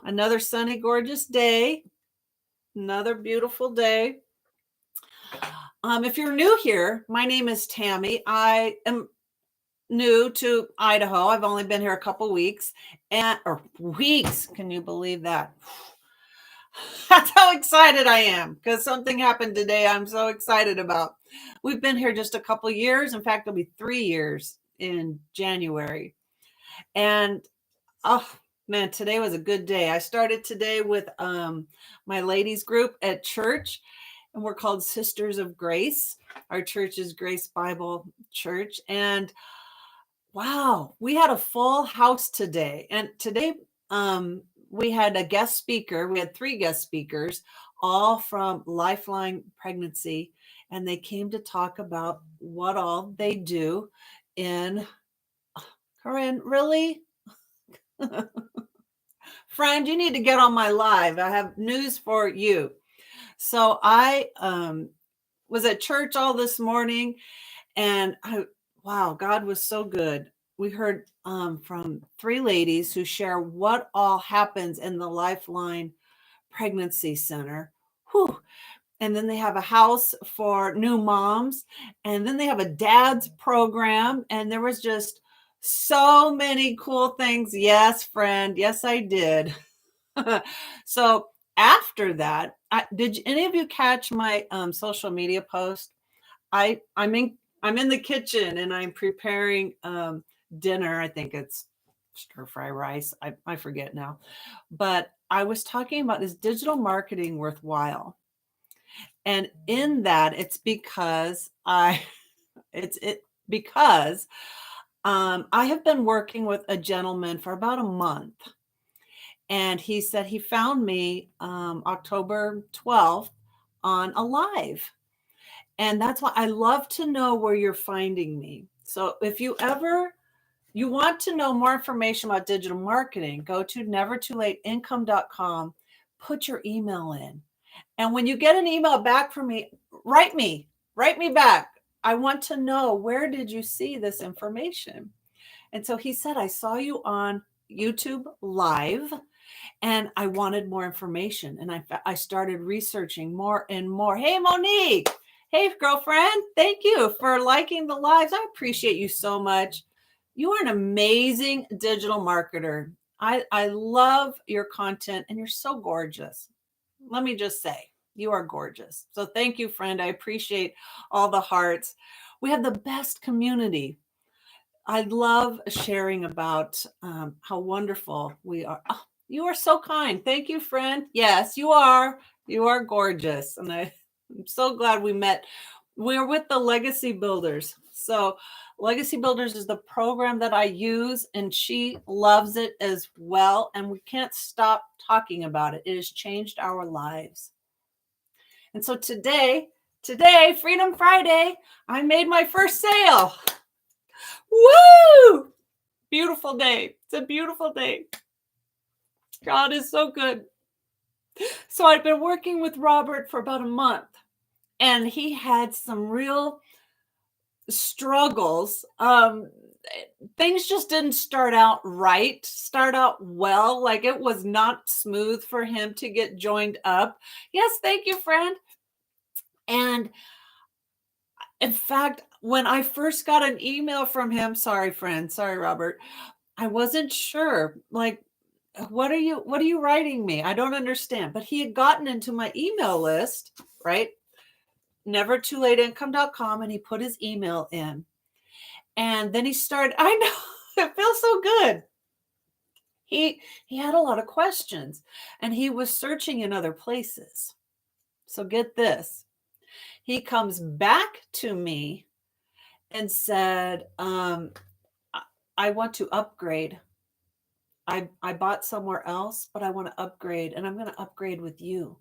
Another sunny, gorgeous day. Another beautiful day. If you're new here, my name is Tammy. I am new to Idaho. I've only been here a couple weeks or weeks. Can you believe that? That's how excited I am because something happened today I'm so excited about. We've been here just a couple years. In fact, it'll be 3 years in January. And oh man, today was a good day. I started today with my ladies group at church, and we're called Sisters of Grace. Our church is Grace Bible Church. And wow, we had a full house today. And today we had a guest speaker. We had 3 guest speakers, all from Lifeline Pregnancy. And they came to talk about what all they do in Corinne, really? Friend, you need to get on my live. I have news for you. So I was at church all this morning, and wow, God was so good. We heard from 3 ladies who share what all happens in the Lifeline Pregnancy Center. Whew. And then they have a house for new moms, and then they have a dad's program, and there was just so many cool things. Yes, friend. Yes, I did. So after that, did any of you catch my social media post? I'm in the kitchen and I'm preparing dinner. I think it's stir fry rice. I forget now, but I was talking about, is digital marketing worthwhile? And in that, it's because I have been working with a gentleman for about a month. And he said he found me October 12th on a live. And that's why I love to know where you're finding me. So if you want to know more information about digital marketing, go to nevertoolateincome.com, put your email in. And when you get an email back from me, write me back. I want to know, where did you see this information? And so he said, I saw you on YouTube Live, and I wanted more information. And I started researching more and more. Hey, Monique. Hey, girlfriend. Thank you for liking the lives. I appreciate you so much. You are an amazing digital marketer. I love your content, and you're so gorgeous. Let me just say, you are gorgeous. So thank you, friend. I appreciate all the hearts. We have the best community. I love sharing about how wonderful we are. Oh, you are so kind. Thank you, friend. Yes, you are. You are gorgeous. And I'm so glad we met. We're with the Legacy Builders. So Legacy Builders is the program that I use, and she loves it as well. And we can't stop talking about it. It has changed our lives. And so today, Freedom Friday, I made my first sale. Woo! Beautiful day. It's a beautiful day. God is so good. So I've been working with Robert for about a month, and he had some real struggles. Things just didn't start out well. Like, it was not smooth for him to get joined up. Yes, thank you, friend. And in fact, when I first got an email from him, sorry, friend, sorry, Robert, I wasn't sure, like, what are you writing me? I don't understand. But he had gotten into my email list, right? nevertoolateincome.com, and he put his email in. And then he started, I know, it feels so good. He had a lot of questions, and he was searching in other places. So get this. He comes back to me and said, I want to upgrade. I bought somewhere else, but I want to upgrade, and I'm going to upgrade with you.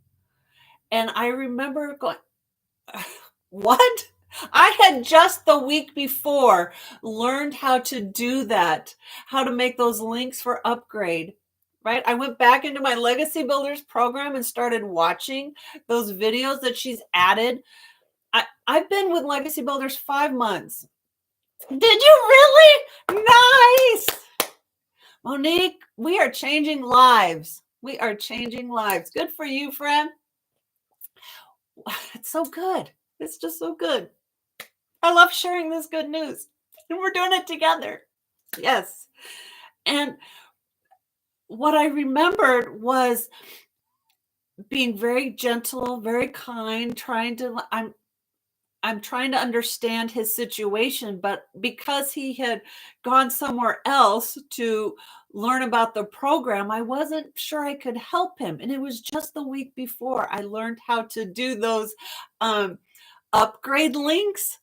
And I remember going, what? I had just the week before learned how to do that, how to make those links for upgrade, right? I went back into my Legacy Builders program and started watching those videos that she's added. I've been with Legacy Builders 5 months. Did you really? Nice. Monique, we are changing lives. We are changing lives. Good for you, friend. It's so good. It's just so good. I love sharing this good news. And we're doing it together. Yes. And what I remembered was being very gentle, very kind, I'm trying to understand his situation, but because he had gone somewhere else to learn about the program, I wasn't sure I could help him. And it was just the week before I learned how to do those um, upgrade links.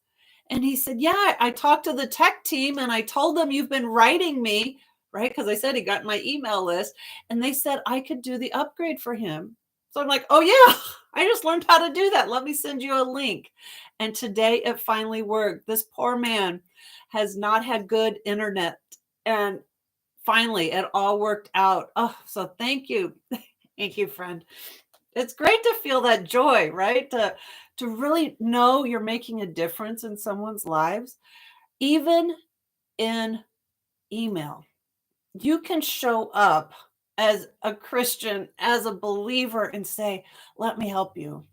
And he said, yeah, I talked to the tech team and I told them you've been writing me, right? Because I said he got my email list and they said I could do the upgrade for him. So I'm like, oh, yeah, I just learned how to do that. Let me send you a link. And today it finally worked. This poor man has not had good internet. And finally it all worked out. Oh, so thank you. Thank you, friend. It's great to feel that joy, right? To really know you're making a difference in someone's lives, even in email. You can show up as a Christian, as a believer, and say, let me help you.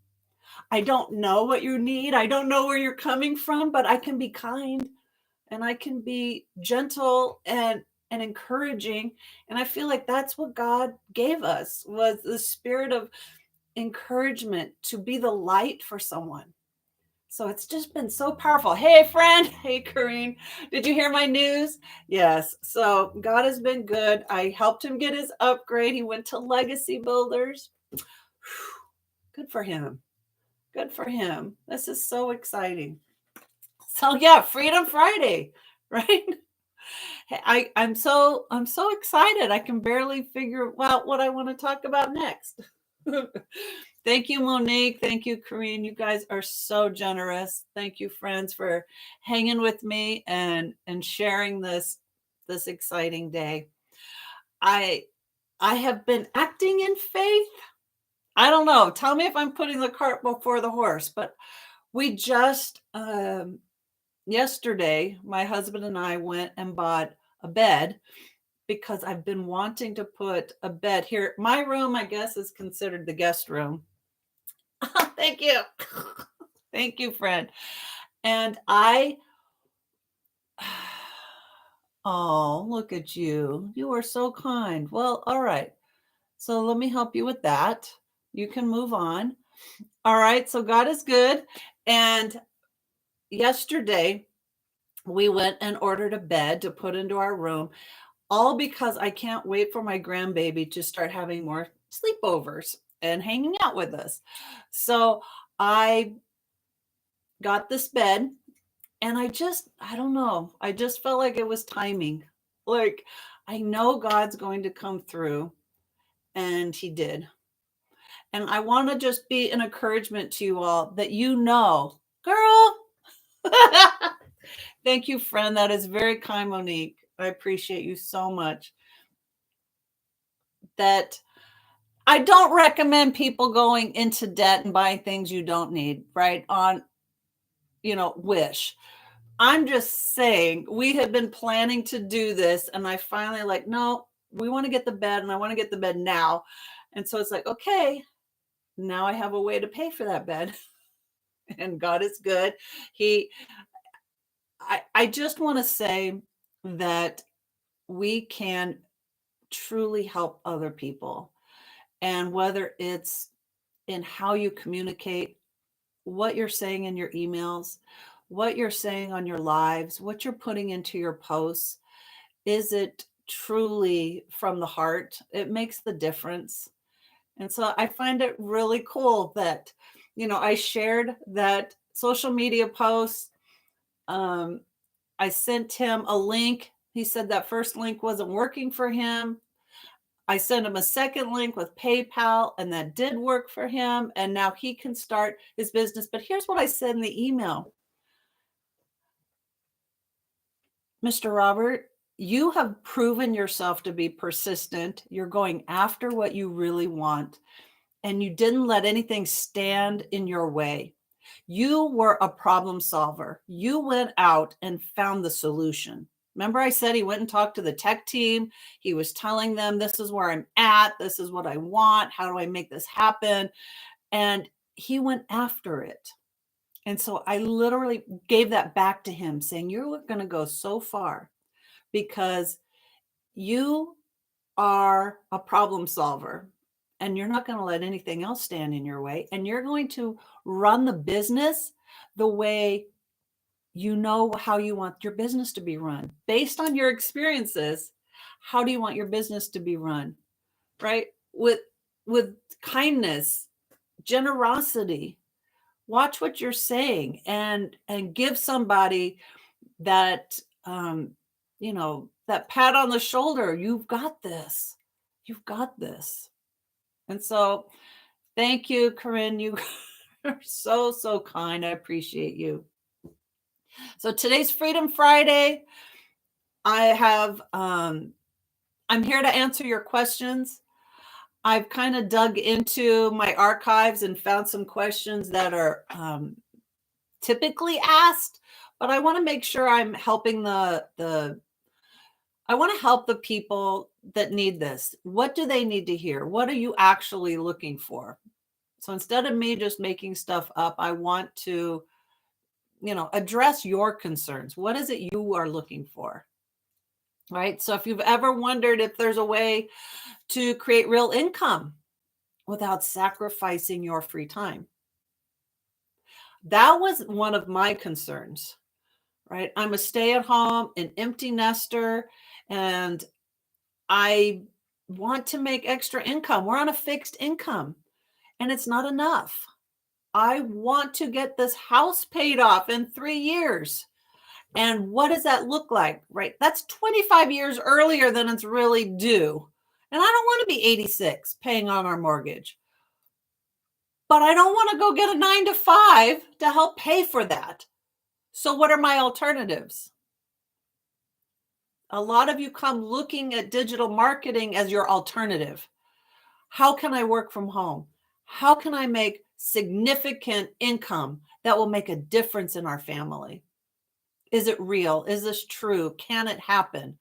I don't know what you need. I don't know where you're coming from, but I can be kind and I can be gentle and encouraging. And I feel like that's what God gave us, was the spirit of encouragement, to be the light for someone. So it's just been so powerful. Hey, friend. Hey, Kareen. Did you hear my news? Yes. So God has been good. I helped him get his upgrade. He went to Legacy Builders. Good for him. Good for him. This is so exciting. So yeah, Freedom Friday, right? I'm so excited. I can barely figure out what I want to talk about next. Thank you, Monique. Thank you, Kareen. You guys are so generous. Thank you, friends, for hanging with me and sharing this exciting day. I I have been acting in faith. I don't know. Tell me if I'm putting the cart before the horse, but we just yesterday, my husband and I went and bought a bed because I've been wanting to put a bed here. My room, I guess, is considered the guest room. Thank you. Thank you, friend. And oh, look at you. You are so kind. Well, all right. So let me help you with that. You can move on. All right. So God is good. And yesterday, we went and ordered a bed to put into our room, all because I can't wait for my grandbaby to start having more sleepovers and hanging out with us. So I got this bed and I don't know, I just felt like it was timing. Like, I know God's going to come through, and He did. And I want to just be an encouragement to you all that, girl. Thank you, friend. That is very kind, Monique. I appreciate you so much. That I don't recommend people going into debt and buying things you don't need, right? On, Wish. I'm just saying, we had been planning to do this, and I finally like, no, we want to get the bed, and I want to get the bed now. And so it's like, okay, now I have a way to pay for that bed. And God is good. He I just want to say that we can truly help other people. And whether it's in how you communicate, what you're saying in your emails, what you're saying on your lives, what you're putting into your posts, is it truly from the heart? It makes the difference. And so I find it really cool that, I shared that social media post. Um, I sent him a link. He said that first link wasn't working for him. I sent him a second link with PayPal, and that did work for him. And now he can start his business. But here's what I said in the email: Mr. Robert, you have proven yourself to be persistent. You're going after what you really want, and you didn't let anything stand in your way. You were a problem solver. You went out and found the solution. Remember I said he went and talked to the tech team. He was telling them, this is where I'm at. This is what I want. How do I make this happen? And he went after it. And so I literally gave that back to him saying, you're going to go so far because you are a problem solver and you're not going to let anything else stand in your way. And you're going to run the business the way you know how you want your business to be run based on your experiences. How do you want your business to be run? Right? With kindness, generosity. Watch what you're saying and give somebody that that pat on the shoulder. You've got this. You've got this. And so thank you, Corinne. You are so kind. I appreciate you. So today's Freedom Friday. I have I'm here to answer your questions. I've kind of dug into my archives and found some questions that are typically asked, but I want to make sure I'm helping I want to help the people that need this. What do they need to hear? What are you actually looking for? So instead of me just making stuff up, I want to, address your concerns. What is it you are looking for? Right? So if you've ever wondered if there's a way to create real income without sacrificing your free time, that was one of my concerns, right? I'm a stay-at-home, an empty nester, and I want to make extra income. We're on a fixed income, and it's not enough. I want to get this house paid off in 3 years. And what does that look like, right? That's 25 years earlier than it's really due. And I don't want to be 86 paying on our mortgage. But I don't want to go get a 9 to 5 to help pay for that. So what are my alternatives? A lot of you come looking at digital marketing as your alternative. How can I work from home? How can I make significant income that will make a difference in our family? Is it real? Is this true? Can it happen?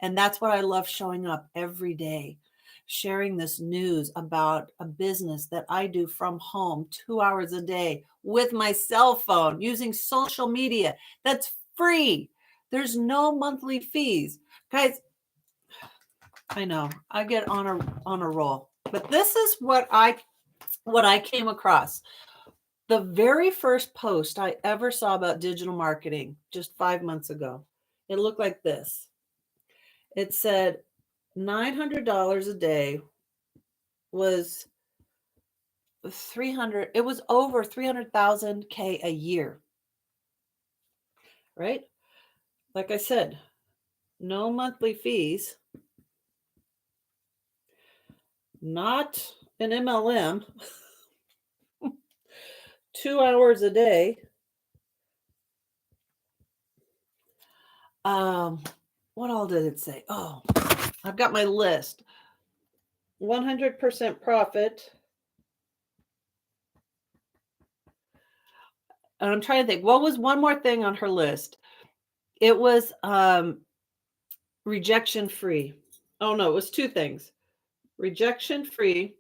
And that's what I love, showing up every day, sharing this news about a business that I do from home 2 hours a day with my cell phone using social media. That's free. There's no monthly fees. Guys, I know I get on a roll, but this is what I came across. The very first post I ever saw about digital marketing just 5 months ago, it looked like this. It said $900 a day was 300. It was over 300,000 a year, right? Like I said, no monthly fees, not an MLM, 2 hours a day. What all did it say? Oh, I've got my list. 100% profit. And I'm trying to think, what was one more thing on her list? It was rejection free. Oh no, it was 2 things. Rejection free.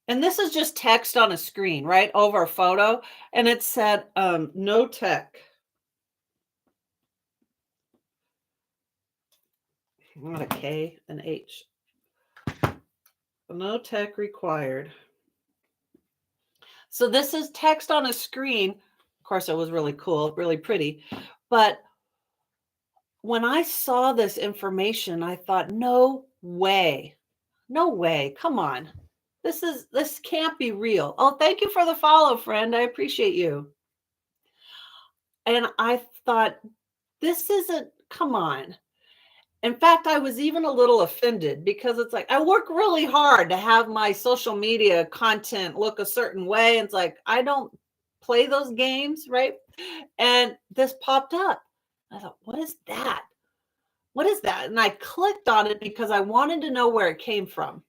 And this is just text on a screen, right? Over a photo. And it said, no tech. Not a K, an H. No tech required. So this is text on a screen. Of course, it was really cool, really pretty. But when I saw this information, I thought, no way. No way. Come on. This can't be real. Oh, thank you for the follow, friend. I appreciate you. And I thought, this isn't, come on. In fact, I was even a little offended because it's like, I work really hard to have my social media content look a certain way. And it's like, I don't play those games, right? And this popped up. I thought, what is that? What is that? And I clicked on it because I wanted to know where it came from.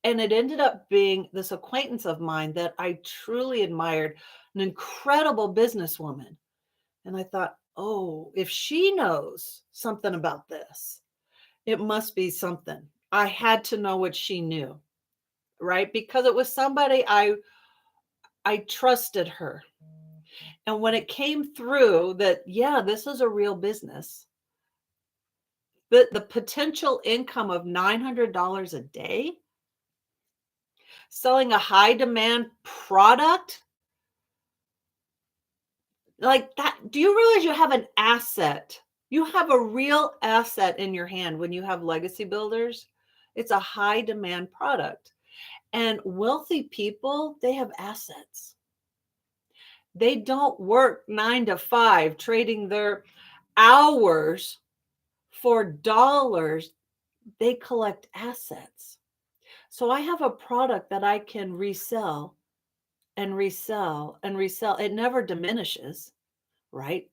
And it ended up being this acquaintance of mine that I truly admired, an incredible businesswoman. And I thought, oh, if she knows something about this, it must be something. I had to know what she knew, right? Because it was somebody I trusted her. And when it came through that, yeah, this is a real business, the potential income of $900 a day, selling a high demand product like that. Do you realize you have an asset? You have a real asset in your hand when you have legacy builders. It's a high demand product. And wealthy people, they have assets. They don't work 9 to 5 trading their hours for dollars. They collect assets. So I have a product that I can resell and resell and resell. It never diminishes, right?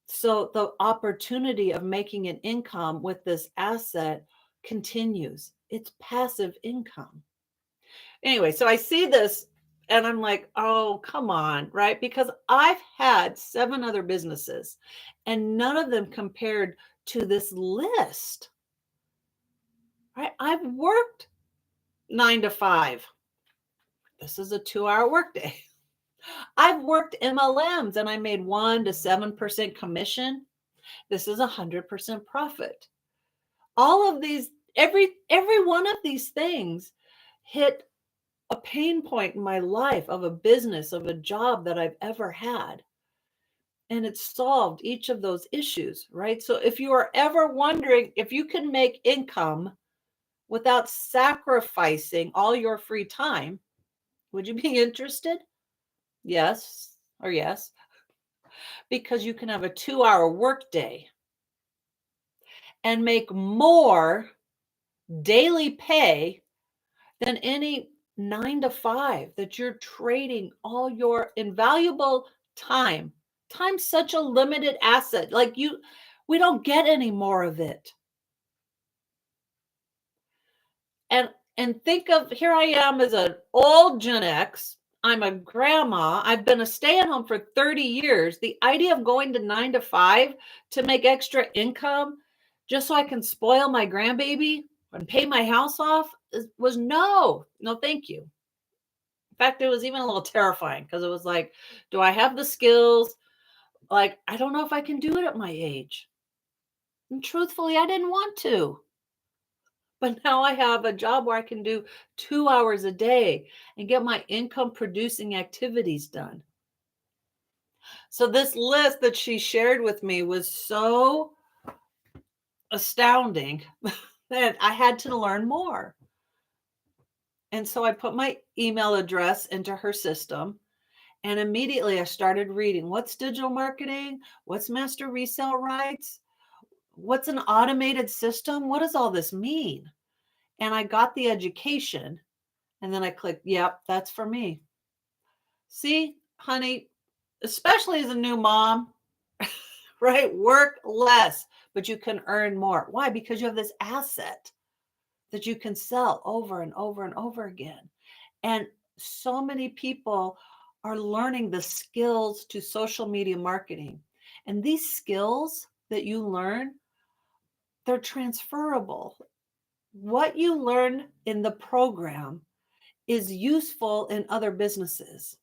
So the opportunity of making an income with this asset continues. It's passive income. Anyway, so I see this and I'm like, oh, come on, right? Because I've had 7 other businesses and none of them compared to this list, right? I've worked 9 to 5. This is a 2-hour workday. I've worked MLMs and I made 1 to 7% commission. This is 100% profit. All of these, every one of these things hit a pain point in my life of a business, of a job that I've ever had. And it solved each of those issues, right? So if you are ever wondering if you can make income without sacrificing all your free time, would you be interested? Yes or yes, because you can have a 2-hour workday and make more daily pay than any 9 to 5 that you're trading all your invaluable time. Time's such a limited asset. We don't get any more of it. And think of, here I am as an old Gen X. I'm a grandma. I've been a stay-at-home for 30 years. The idea of going to 9 to 5 to make extra income just so I can spoil my grandbaby and pay my house off was no, thank you. In fact, it was even a little terrifying because it was like, do I have the skills? Like, I don't know if I can do it at my age. And truthfully, I didn't want to. But now I have a job where I can do 2 hours a day and get my income producing activities done. So this list that she shared with me was so astounding that I had to learn more. And so I put my email address into her system. And immediately I started reading what's digital marketing, what's master resale rights, what's an automated system, what does all this mean? And I got the education and then I clicked, yep, that's for me. See, honey, especially as a new mom, right? Work less, but you can earn more. Why? Because you have this asset that you can sell over and over and over again. And so many people are learning the skills to social media marketing. And these skills that you learn, they're transferable. What you learn in the program is useful in other businesses.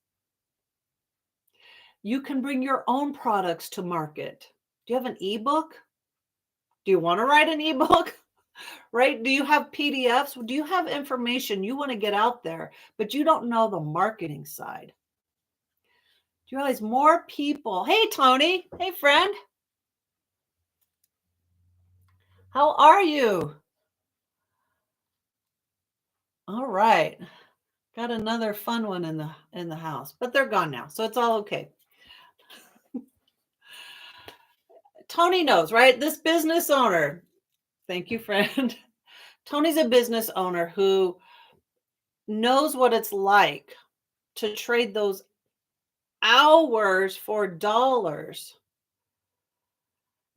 You can bring your own products to market. Do you have an ebook? Do you want to write an ebook? Right? Do you have PDFs? Do you have information you want to get out there, but you don't know the marketing side? Do you realize more people? Hey, Tony. Hey, friend. How are you? All right. Got another fun one in the house, but they're gone now, so it's all okay. Tony knows, right? This business owner. Thank you, friend. Tony's a business owner who knows what it's like to trade those hours for dollars.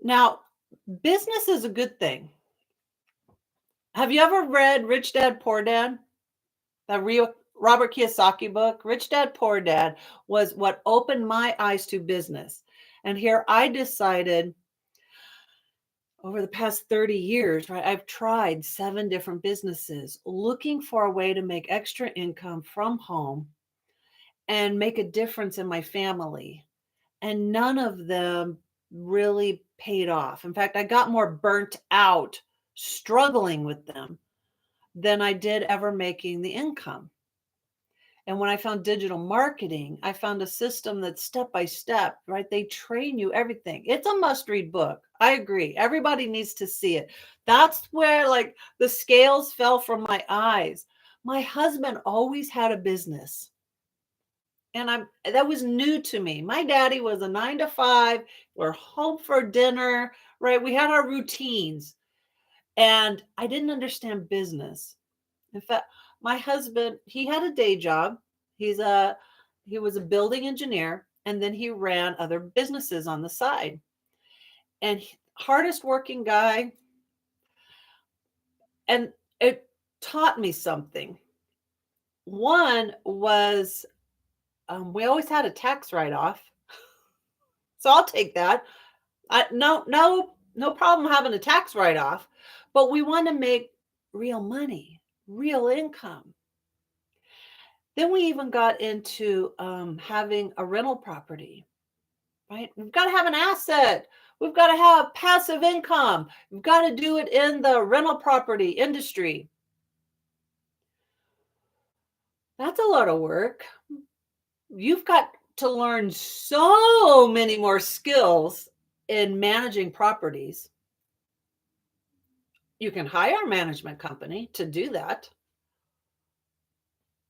Now, business is a good thing. Have you ever read Rich Dad, Poor Dad? That Robert Kiyosaki book? Rich Dad, Poor Dad was what opened my eyes to business. And here I decided over the past 30 years, right, I've tried 7 different businesses looking for a way to make extra income from home and make a difference in my family. And none of them really paid off. In fact, I got more burnt out struggling with them than I did ever making the income. And when I found digital marketing, I found a system that's step by step, right? They train you everything. It's a must read book. I agree. Everybody needs to see it. That's where like the scales fell from my eyes. My husband always had a business. And that was new to me. My daddy was a 9 to 5. We're home for dinner, right? We had our routines. And I didn't understand business. In fact, my husband, he had a day job. He's a he was a building engineer and then he ran other businesses on the side. And hardest working guy, and it taught me something. One was we always had a tax write off. So I'll take that. No problem having a tax write off, but we want to make real money, real income. Then we even got into having a rental property, right? We've got to have an asset. We've got to have passive income. We've got to do it in the rental property industry. That's a lot of work. You've got to learn so many more skills in managing properties. You can hire a management company to do that.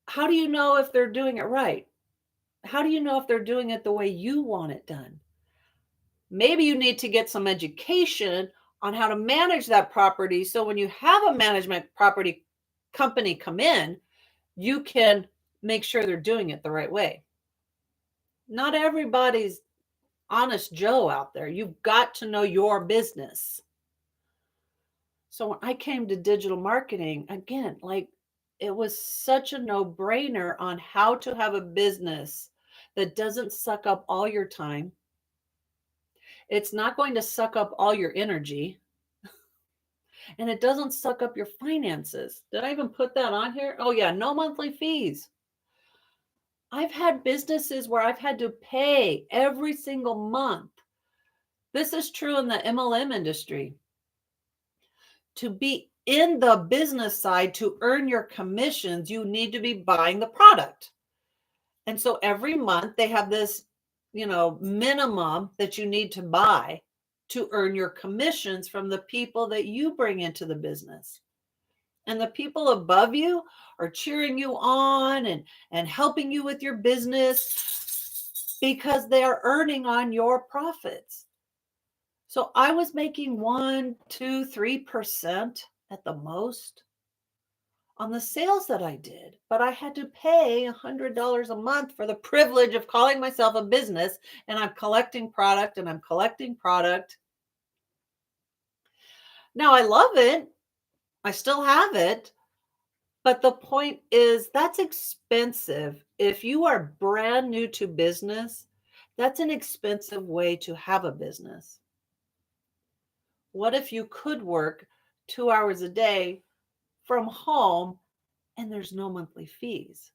How do you know if they're doing it right? How do you know if they're doing it the way you want it done? Maybe you need to get some education on how to manage that property. So when you have a management property company come in, you can make sure they're doing it the right way. Not everybody's honest Joe out there. You've got to know your business. So when I came to digital marketing, again, like it was such a no brainer on how to have a business that doesn't suck up all your time. It's not going to suck up all your energy and it doesn't suck up your finances. Did I even put that on here? Oh, yeah, no monthly fees. I've had businesses where I've had to pay every single month. This is true in the MLM industry. To be in the business side, to earn your commissions, you need to be buying the product. And so every month they have this, minimum that you need to buy to earn your commissions from the people that you bring into the business. And the people above you are cheering you on and helping you with your business because they are earning on your profits. So I was making 1, 2, 3% at the most on the sales that I did, but I had to pay $100 a month for the privilege of calling myself a business, and I'm collecting product and I'm collecting product. Now I love it. I still have it. But the point is that's expensive. If you are brand new to business, that's an expensive way to have a business. What if you could work 2 hours a day from home and there's no monthly fees?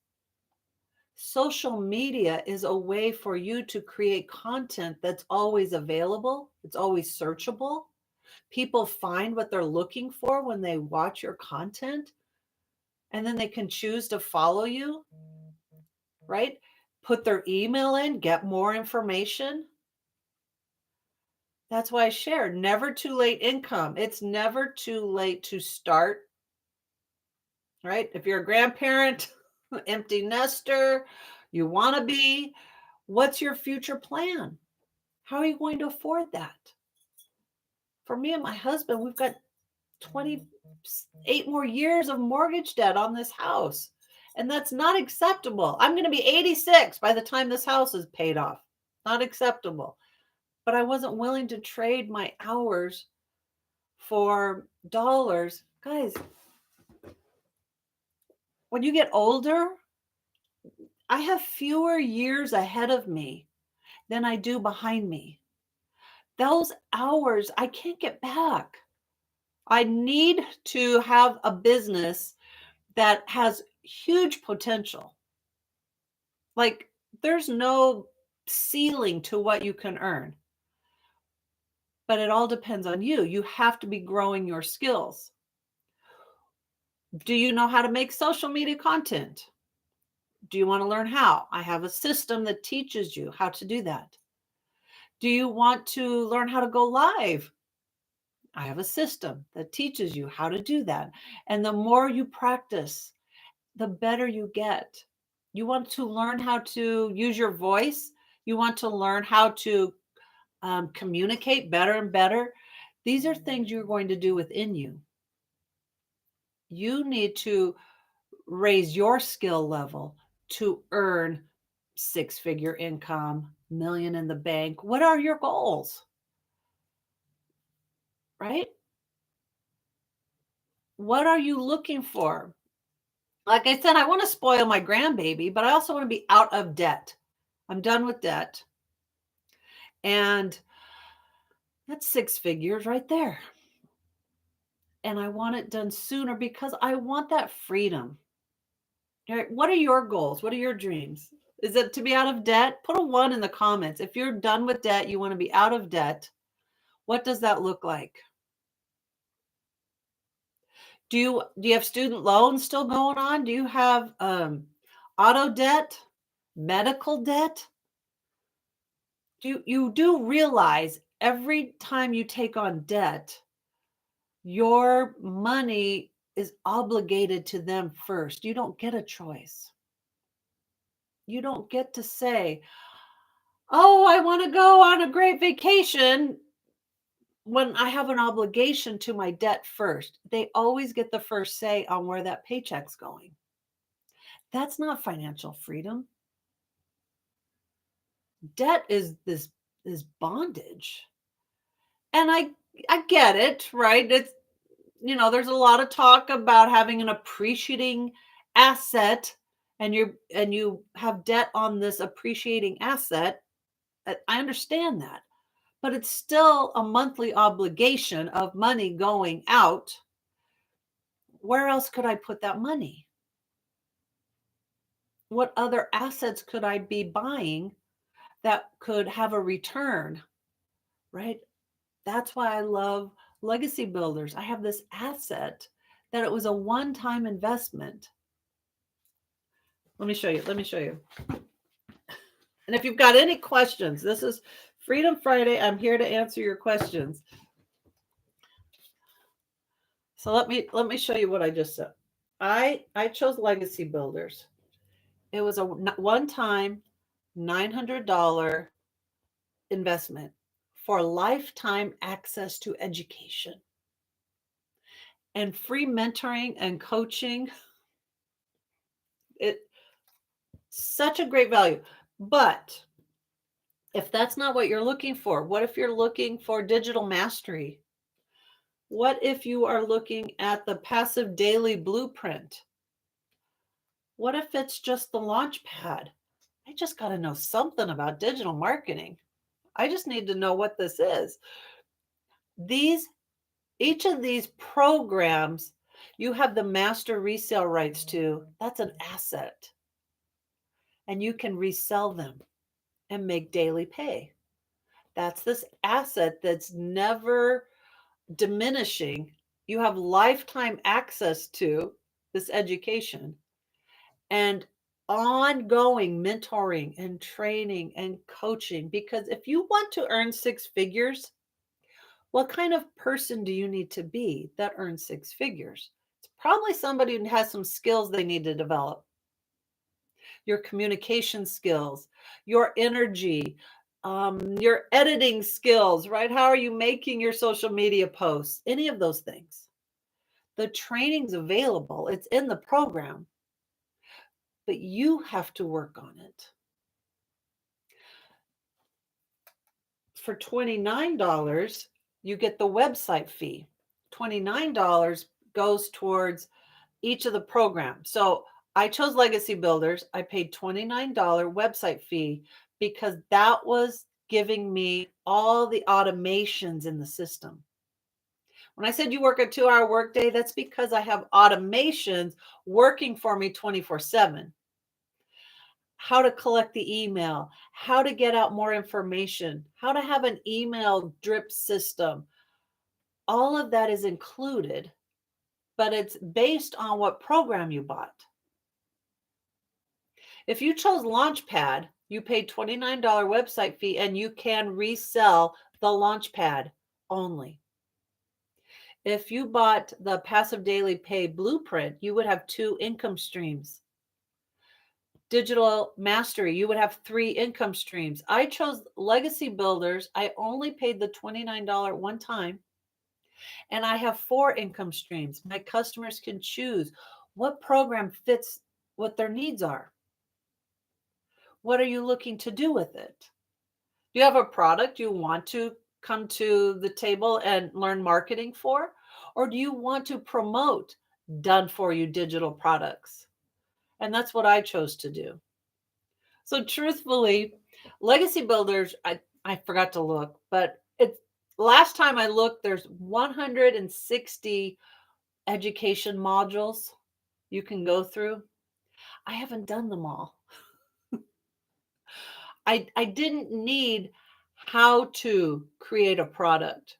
Social media is a way for you to create content that's always available, it's always searchable. People find what they're looking for when they watch your content, and then they can choose to follow you, right? Put their email in, get more information. That's why I share never too late income. It's never too late to start, right? If you're a grandparent, empty nester, you want to be, what's your future plan? How are you going to afford that? For me and my husband, we've got 28 more years of mortgage debt on this house. And that's not acceptable. I'm going to be 86 by the time this house is paid off. Not acceptable. But I wasn't willing to trade my hours for dollars. Guys, when you get older, I have fewer years ahead of me than I do behind me. Those hours I can't get back. I need to have a business that has huge potential. Like, there's no ceiling to what you can earn, but it all depends on you. You have to be growing your skills. Do you know how to make social media content? Do you want to learn how? I have a system that teaches you how to do that. Do you want to learn how to go live? I have a system that teaches you how to do that. And the more you practice, the better you get. You want to learn how to use your voice. You want to learn how to communicate better and better. These are things you're going to do within you. You need to raise your skill level to earn six-figure income, million in the bank. What are your goals? Right? What are you looking for? Like I said, I want to spoil my grandbaby, but I also want to be out of debt. I'm done with debt. And that's six figures right there. And I want it done sooner because I want that freedom. All right, what are your goals? What are your dreams? Is it to be out of debt? Put a one in the comments. If you're done with debt, you want to be out of debt. What does that look like? Do you have student loans still going on? Do you have auto debt, medical debt? You do realize every time you take on debt, your money is obligated to them first. You don't get a choice. You don't get to say, "Oh, I want to go on a great vacation," when I have an obligation to my debt first. They always get the first say on where that paycheck's going. That's not financial freedom. Debt is this bondage. And I get it, right? It's there's a lot of talk about having an appreciating asset and you have debt on this appreciating asset. I understand that. But it's still a monthly obligation of money going out. Where else could I put that money? What other assets could I be buying that could have a return, right? That's why I love legacy builders. I have this asset that it was a one-time investment. Let me show you. Let me show you. And if you've got any questions, this is Freedom Friday. I'm here to answer your questions. So let me show you what I just said. I chose legacy builders. It was a one-time $900 investment for lifetime access to education and free mentoring and coaching. It such a great value. But if that's not what you're looking for, what if you're looking for digital mastery? What if you are looking at the passive daily blueprint? What if it's just the launch pad? I just got to know something about digital marketing. I just need to know what this is. Each of these programs, you have the master resale rights to. That's an asset. And you can resell them and make daily pay. That's this asset that's never diminishing. You have lifetime access to this education and ongoing mentoring and training and coaching. Because if you want to earn six figures, what kind of person do you need to be that earns six figures? It's probably somebody who has some skills they need to develop. Your communication skills, your energy, your editing skills, right? How are you making your social media posts? Any of those things. The training's available, it's in the program, but you have to work on it. For $29, you get the website fee. $29 goes towards each of the programs. So I chose Legacy Builders. I paid $29 website fee because that was giving me all the automations in the system. When I said you work a 2-hour workday, that's because I have automations working for me 24/7. How to collect the email, how to get out more information, how to have an email drip system. All of that is included, but it's based on what program you bought. If you chose Launchpad, you paid $29 website fee and you can resell the Launchpad only. If you bought the Passive Daily Pay Blueprint, you would have 2 income streams. Digital Mastery, you would have 3 income streams. I chose Legacy Builders. I only paid the $29 one time, and I have 4 income streams. My customers can choose what program fits what their needs are. What are you looking to do with it? Do you have a product you want to come to the table and learn marketing for? Or do you want to promote done for you digital products? And that's what I chose to do. So truthfully, Legacy Builders, I forgot to look, but it's last time I looked, there's 160 education modules you can go through. I haven't done them all. I didn't need how to create a product.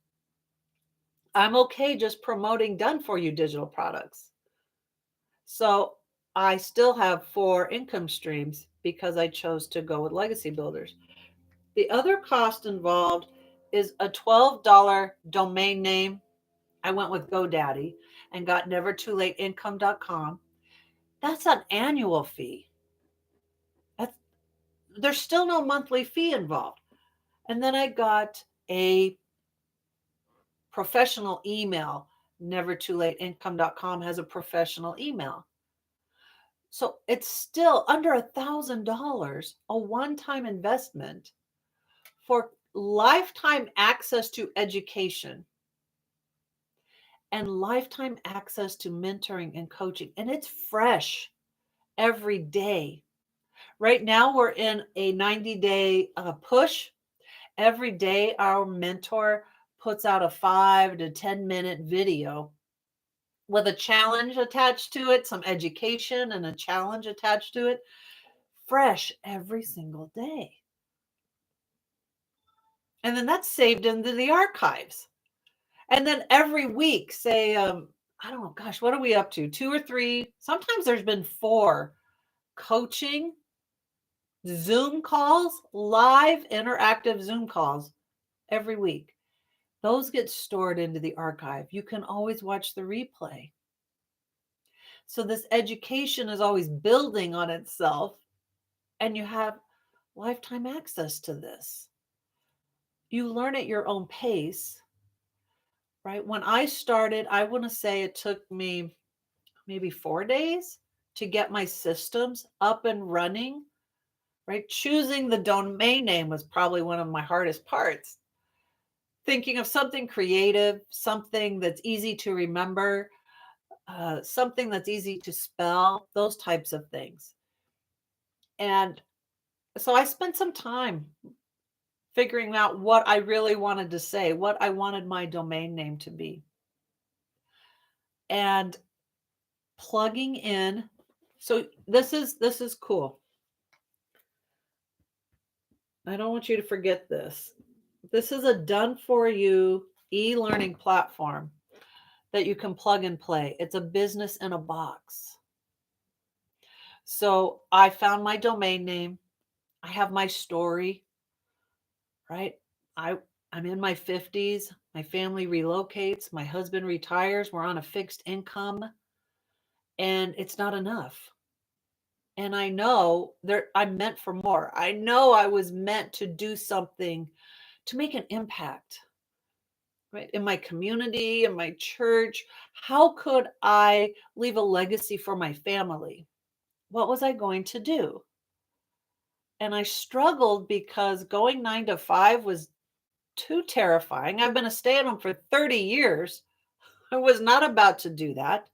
I'm okay just promoting done for you digital products. So I still have 4 income streams because I chose to go with Legacy Builders. The other cost involved is a $12 domain name. I went with GoDaddy and got nevertoolateincome.com. That's an annual fee. There's still no monthly fee involved. And then I got a professional email. Nevertoolateincome.com has a professional email. So it's still under $1,000, a one-time investment for lifetime access to education and lifetime access to mentoring and coaching. And it's fresh every day. Right now, we're in a 90-day push. Every day, our mentor puts out a 5 to 10-minute video with a challenge attached to it, some education and a challenge attached to it, fresh every single day. And then that's saved into the archives. And then every week, say, I don't know, gosh, what are we up to? 2 or 3, sometimes there's been 4 coaching Zoom calls, live interactive Zoom calls every week. Those get stored into the archive. You can always watch the replay. So this education is always building on itself, and you have lifetime access to this. You learn at your own pace, right? When I started, I want to say it took me maybe 4 days to get my systems up and running, right? Choosing the domain name was probably one of my hardest parts. Thinking of something creative, something that's easy to remember, something that's easy to spell, those types of things. And so I spent some time figuring out what I really wanted to say, what I wanted my domain name to be. And plugging in. So this is cool. I don't want you to forget this. This is a done for you e-learning platform that you can plug and play. It's a business in a box. So I found my domain name. I have my story, right? I'm in my 50s. My family relocates. My husband retires. We're on a fixed income, and it's not enough. And I know I'm meant for more. I know I was meant to do something to make an impact, right? In my community, in my church. How could I leave a legacy for my family? What was I going to do? And I struggled because going 9 to 5 was too terrifying. I've been a stay-at-home for 30 years. I was not about to do that.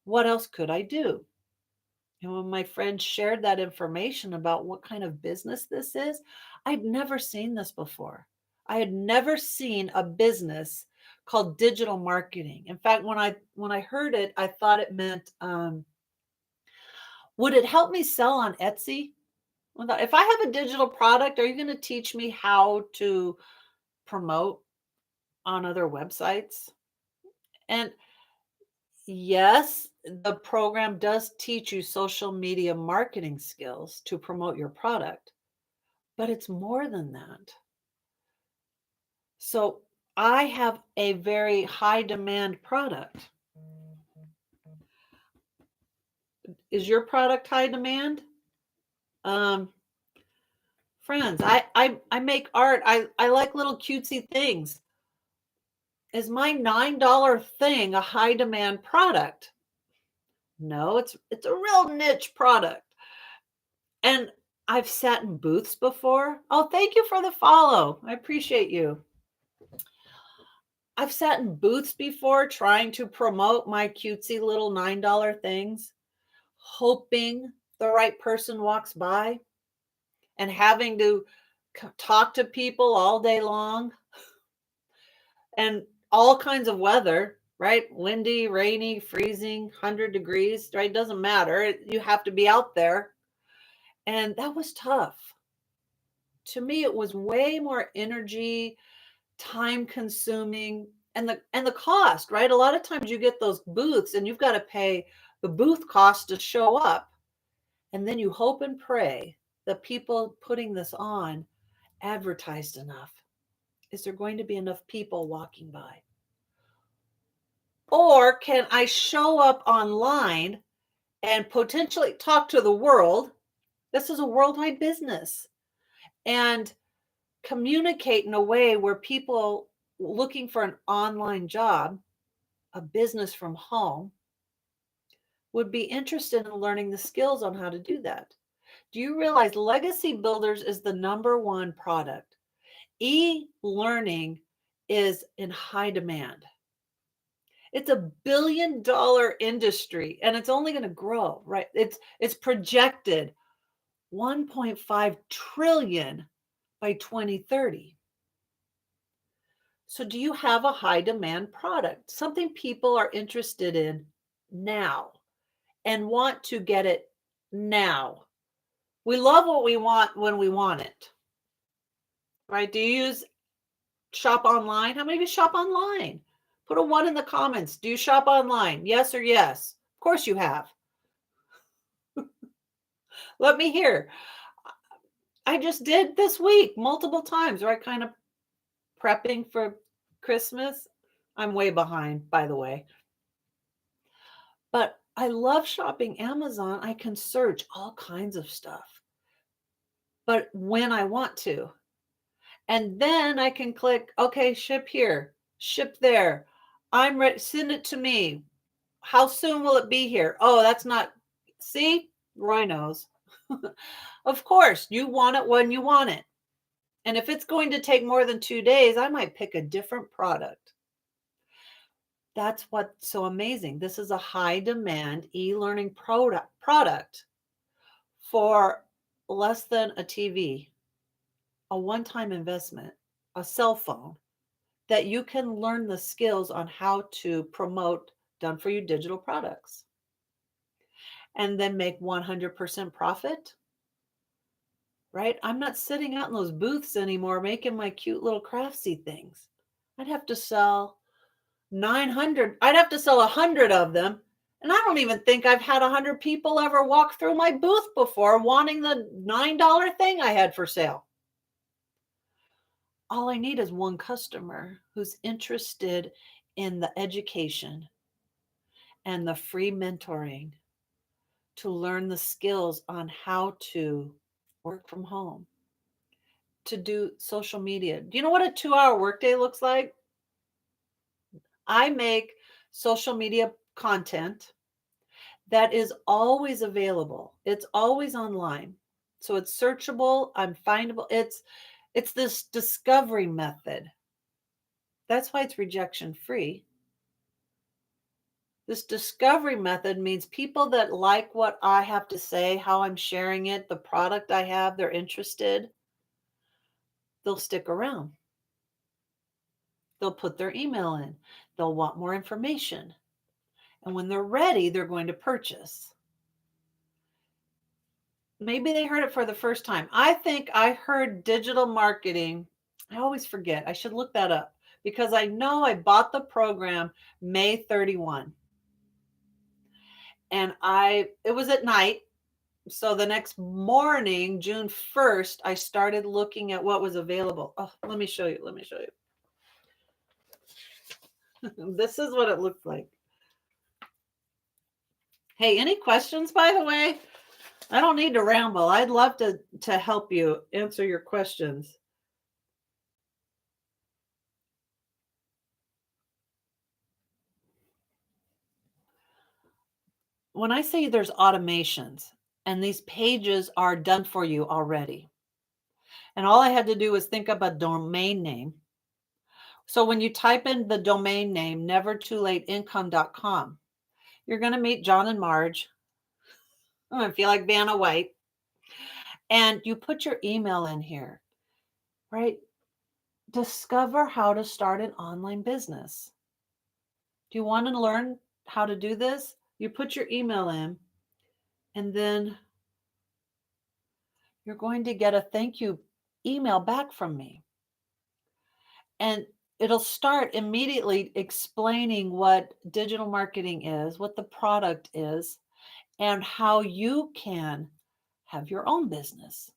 What else could I do? And when my friend shared that information about what kind of business this is, I'd never seen this before. I had never seen a business called digital marketing. In fact, when I heard it, I thought it meant, would it help me sell on Etsy? If I have a digital product, are you going to teach me how to promote on other websites? And yes, the program does teach you social media marketing skills to promote your product, but it's more than that. So I have a very high demand product. Is your product high demand? Um, Friends, I make art. I like little cutesy things. Is my $9 thing a high demand product? No, it's a real niche product. And I've sat in booths before. Oh, thank you for the follow. I appreciate you. I've sat in booths before trying to promote my cutesy little $9 things, hoping the right person walks by and having to talk to people all day long and all kinds of weather, right? Windy, rainy, freezing, 100 degrees, right? Doesn't matter. You have to be out there. And that was tough. To me, it was way more energy, time consuming, and the cost, right? A lot of times you get those booths and you've got to pay the booth cost to show up. And then you hope and pray that people putting this on advertised enough. Is there going to be enough people walking by? Or can I show up online and potentially talk to the world? This is a worldwide business. And communicate in a way where people looking for an online job, a business from home, would be interested in learning the skills on how to do that. Do you realize Legacy Builders is the number one product? E-learning is in high demand. It's $1 billion industry and it's only going to grow, right? It's projected 1.5 trillion by 2030. So do you have a high demand product? Something people are interested in now and want to get it now. We love what we want when we want it. Right? Do you use shop online? How many of you shop online? Put a 1 in the comments. Do you shop online? Yes or yes? Of course you have. Let me hear. I just did this week multiple times, right? Kind of prepping for Christmas. I'm way behind, by the way. But I love shopping Amazon. I can search all kinds of stuff, but when I want to. And then I can click, okay, ship here, ship there. I'm ready. Send it to me. How soon will it be here? Oh, that's not, see, Roy knows. Of course, you want it when you want it. And if it's going to take more than 2 days, I might pick a different product. That's what's so amazing. This is a high demand e-learning product for less than a TV, a one-time investment, a cell phone that you can learn the skills on how to promote done for you digital products and then make 100% profit. Right? I'm not sitting out in those booths anymore making my cute little craftsy things. I'd have to sell 900. I'd have to sell 100 of them. And I don't even think I've had 100 people ever walk through my booth before wanting the $9 thing I had for sale. All I need is one customer who's interested in the education and the free mentoring to learn the skills on how to work from home, to do social media. Do you know what a 2-hour workday looks like? I make social media content that is always available. It's always online. So it's searchable, I'm findable. It's this discovery method. That's why it's rejection free. This discovery method means people that like what I have to say, how I'm sharing it, the product I have, they're interested, they'll stick around. They'll put their email in. They'll want more information. And when they're ready, they're going to purchase. Maybe they heard it for the first time. I think I heard digital marketing. I always forget. I should look that up because I know I bought the program May 31. And it was at night. So the next morning, June 1st, I started looking at what was available. Oh, let me show you. Let me show you. This is what it looked like. Hey, any questions, by the way? I don't need to ramble. I'd love to help you answer your questions. When I say there's automations and these pages are done for you already, and all I had to do was think up a domain name. So when you type in the domain name, nevertoolateincome.com, you're going to meet John and Marge. I feel like Vanna White. And you put your email in here, right? Discover how to start an online business. Do you want to learn how to do this? You put your email in, and then you're going to get a thank you email back from me. And it'll start immediately explaining what digital marketing is, what the product is, and how you can have your own business.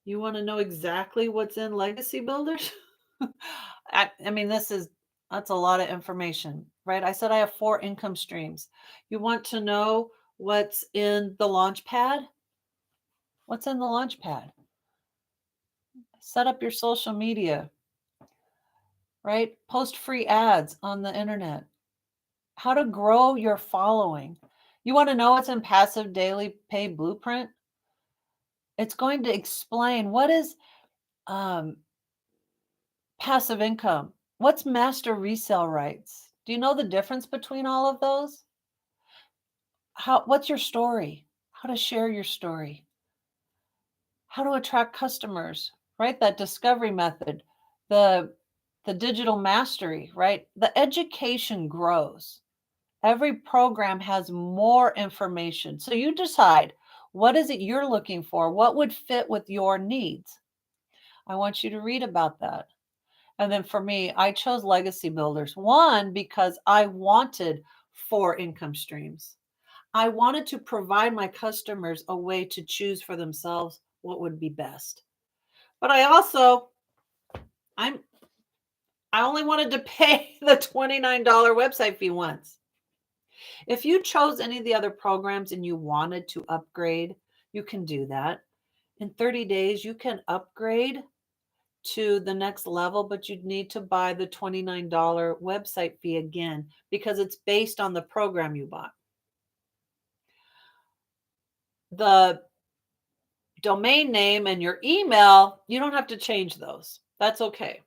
You want to know exactly what's in Legacy Builders? I mean, that's a lot of information, right? I said I have 4 income streams. You want to know what's in the Launchpad? What's in the Launchpad? Set up your social media, right? Post free ads on the internet. How to grow your following. You want to know what's in Passive Daily Pay Blueprint? It's going to explain what is passive income. What's master resale rights? Do you know the difference between all of those? What's your story? How to share your story? How to attract customers, right? That discovery method, the digital mastery, right? The education grows. Every program has more information. So you decide, what is it you're looking for? What would fit with your needs? I want you to read about that. And then for me, I chose Legacy Builders. One, because I wanted 4 income streams. I wanted to provide my customers a way to choose for themselves what would be best. But I only wanted to pay the $29 website fee once. If you chose any of the other programs and you wanted to upgrade, you can do that. In 30 days, you can upgrade to the next level, but you'd need to buy the $29 website fee again because it's based on the program you bought. The domain name and your email, you don't have to change those. That's okay.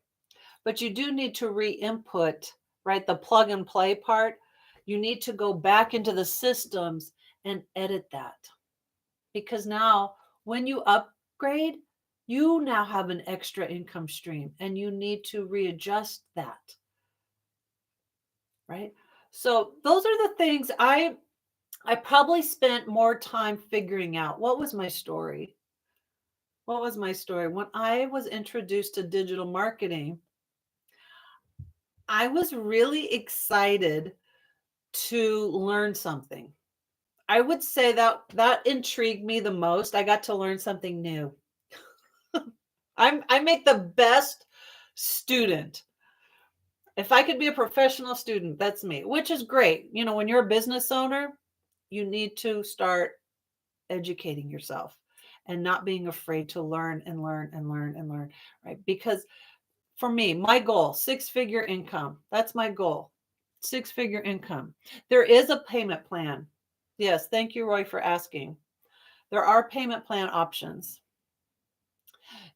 But you do need to re-input, right? The plug and play part. You need to go back into the systems and edit that. Because now when you upgrade, you now have an extra income stream and you need to readjust that. Right? So those are the things I probably spent more time figuring out. What was my story? What was my story? When I was introduced to digital marketing, I was really excited to learn something. I would say that intrigued me the most. I got to learn something new. I make the best student. If I could be a professional student, that's me, which is great. You know, when you're a business owner, you need to start educating yourself and not being afraid to learn and learn and learn and learn, right? Because for me, my goal, 6-figure income. That's my goal. 6-figure income. There is a payment plan. Yes, thank you, Roy, for asking. There are payment plan options.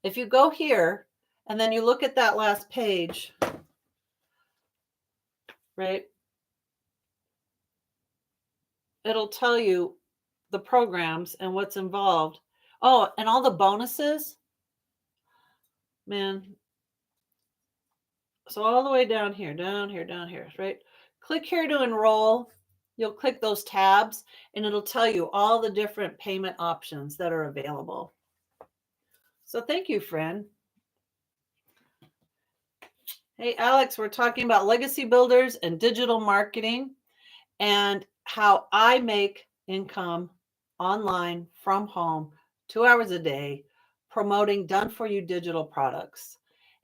If you go here and then you look at that last page, right? It'll tell you the programs and what's involved. Oh, and all the bonuses, man. So all the way down here, down here, down here, right? Click here to enroll. You'll click those tabs and it'll tell you all the different payment options that are available. So thank you, friend. Hey, Alex, we're talking about legacy builders and digital marketing and how I make income online from home 2 hours a day promoting done for you digital products.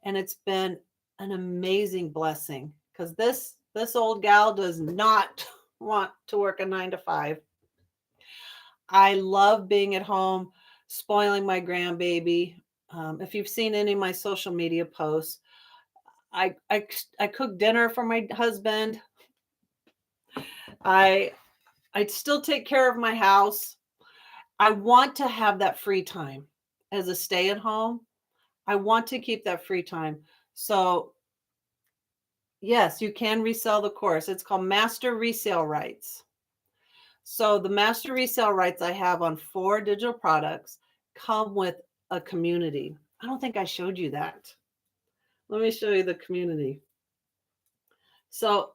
And it's been an amazing blessing because this old gal does not want to work a 9 to 5. I love being at home, spoiling my grandbaby. If you've seen any of my social media posts, I cook dinner for my husband. I I still take care of my house. I want to have that free time as a stay at home. I want to keep that free time. So, yes, you can resell the course. It's called Master Resale Rights. So, the master resale rights I have on 4 digital products come with a community. I don't think I showed you that. Let me show you the community. So,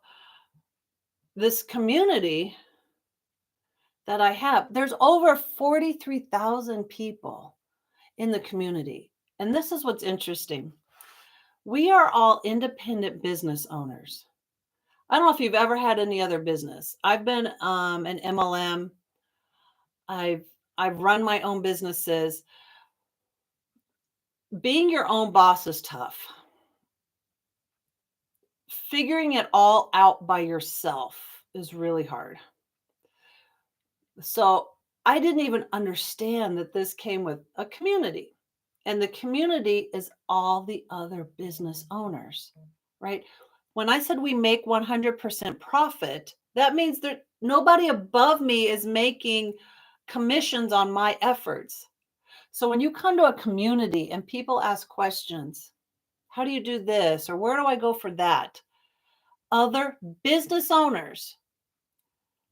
this community that I have, there's over 43,000 people in the community. And this is what's interesting. We are all independent business owners. I don't know if you've ever had any other business. I've been an MLM. I've I've run my own businesses. Being your own boss is tough. Figuring it all out by yourself is really hard. So I didn't even understand that this came with a community. And the community is all the other business owners, right? When I said we make 100% profit, that means that nobody above me is making commissions on my efforts. So when you come to a community and people ask questions, how do you do this? Or where do I go for that? Other business owners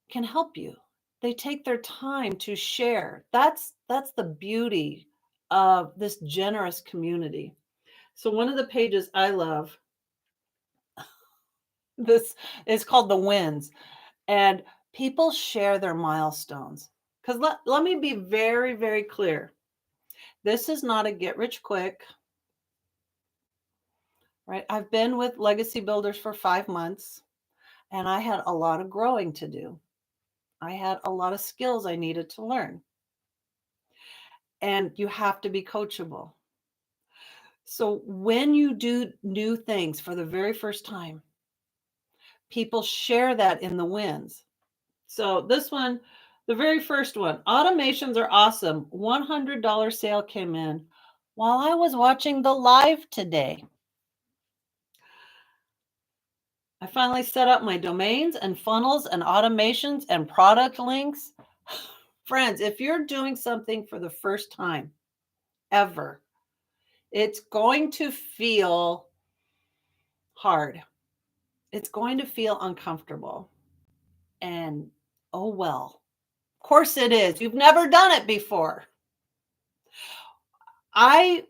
can help you. They take their time to share. That's the beauty of this generous community. So one of the pages I love, this is called the wins, and people share their milestones. Because let me be very, very clear. This is not a get rich quick, right? I've been with Legacy Builders for 5 months and I had a lot of growing to do. I had a lot of skills I needed to learn. And you have to be coachable. So when you do new things for the very first time, people share that in the wins. So this one, the very first one, automations are awesome. $100 sale came in while I was watching the live today. I finally set up my domains and funnels and automations and product links. Friends, if you're doing something for the first time ever, it's going to feel hard. It's going to feel uncomfortable. And oh well. Of course it is. You've never done it before. I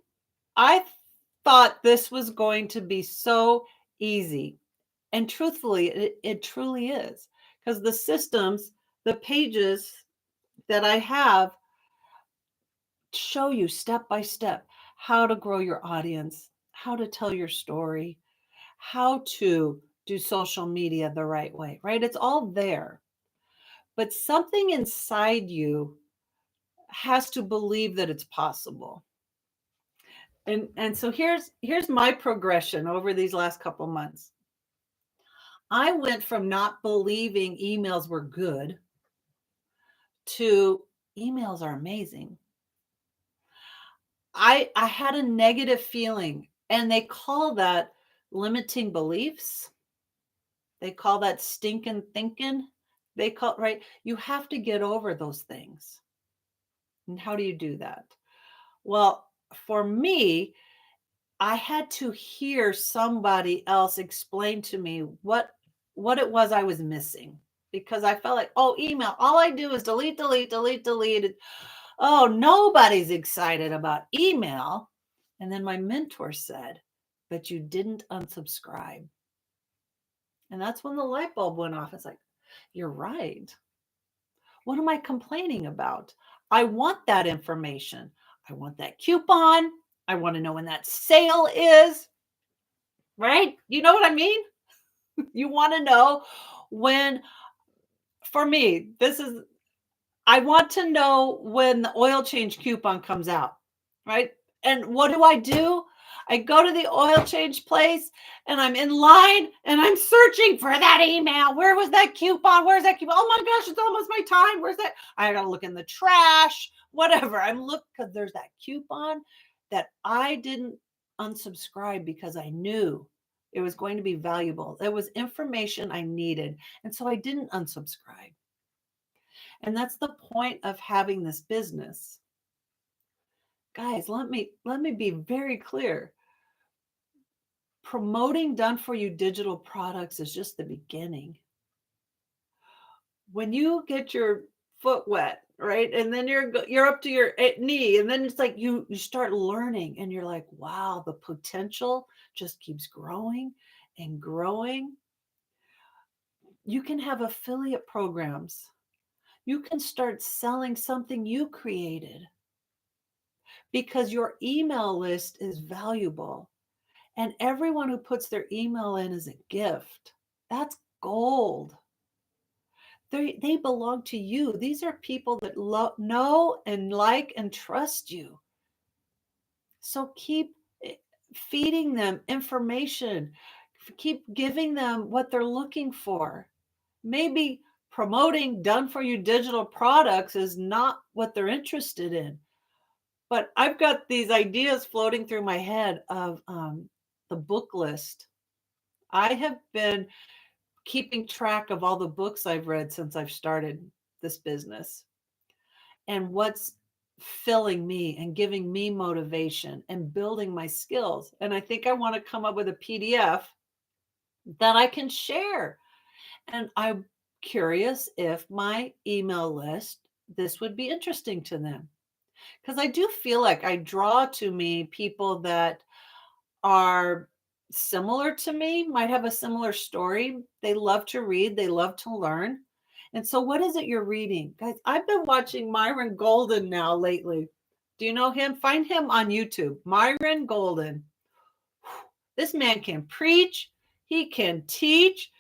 I thought this was going to be so easy. And truthfully, it truly is. Because the systems, the pages that I have show you step by step how to grow your audience, how to tell your story, how to do social media the right way, right? It's all there. But something inside you has to believe that it's possible. And so here's my progression over these last couple months. I went from not believing emails were good to emails are amazing. I had a negative feeling and they call that limiting beliefs. They call that stinking thinking. They call right. You have to get over those things. And how do you do that? Well, for me, I had to hear somebody else explain to me what it was I was missing, because I felt like, oh, email, all I do is delete, delete, delete, delete. Oh, nobody's excited about email. And then my mentor said, but you didn't unsubscribe. And that's when the light bulb went off. It's like, you're right. What am I complaining about? I want that information. I want that coupon. I want to know when that sale is, right? You know what I mean? You want to know when, for me, I want to know when the oil change coupon comes out, right? And what do? I go to the oil change place and I'm in line and I'm searching for that email. Where was that coupon? Where's that coupon? Oh my gosh, it's almost my time. Where's that? I got to look in the trash, whatever. I'm looking because there's that coupon that I didn't unsubscribe because I knew it was going to be valuable. It was information I needed. And so I didn't unsubscribe. And that's the point of having this business. Guys, let me be very clear. Promoting done for you digital products is just the beginning. When you get your foot wet, right? And then you're up to your knee, and then it's like you start learning and you're like, wow, the potential just keeps growing and growing. You can have affiliate programs. You can start selling something you created, because your email list is valuable. And everyone who puts their email in is a gift. That's gold. They belong to you. These are people that know and like and trust you. So keep feeding them information. Keep giving them what they're looking for. Maybe promoting done for you digital products is not what they're interested in. But I've got these ideas floating through my head of the book list. I have been keeping track of all the books I've read since I've started this business and what's filling me and giving me motivation and building my skills. And I think I want to come up with a PDF that I can share. And I'm curious if my email list, this would be interesting to them. Because I do feel like I draw to me people that are similar to me, might have a similar story. They love to read, they love to learn. And so, what is it you're reading? Guys, I've been watching Myron Golden now lately. Do you know him? Find him on YouTube. Myron Golden. This man can preach, he can teach.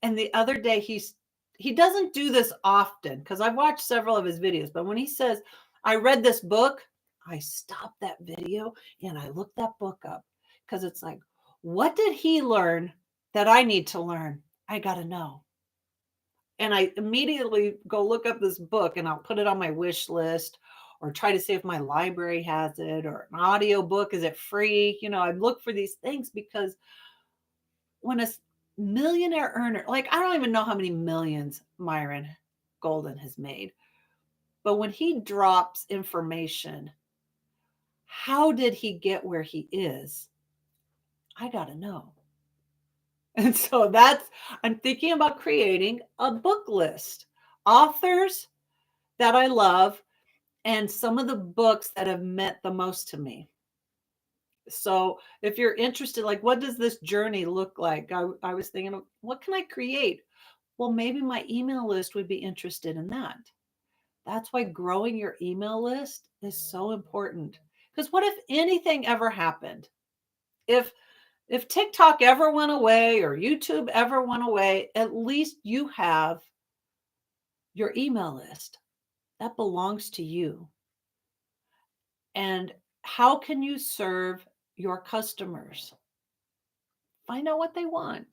And the other day, he doesn't do this often because I've watched several of his videos, but when he says, I read this book, I stop that video and I look that book up, because it's like, what did he learn that I need to learn? I got to know. And I immediately go look up this book and I'll put it on my wish list, or try to see if my library has it, or an audio book. Is it free? I look for these things, because when a millionaire earner, like, I don't even know how many millions Myron Golden has made, but when he drops information, how did he get where he is? I got to know. And so I'm thinking about creating a book list, authors that I love, and some of the books that have meant the most to me. So if you're interested, like, what does this journey look like? I was thinking of, what can I create? Well, maybe my email list would be interested in that. That's why growing your email list is so important. Because what if anything ever happened? If TikTok ever went away, or YouTube ever went away, at least you have your email list that belongs to you. And how can you serve your customers? Find out what they want.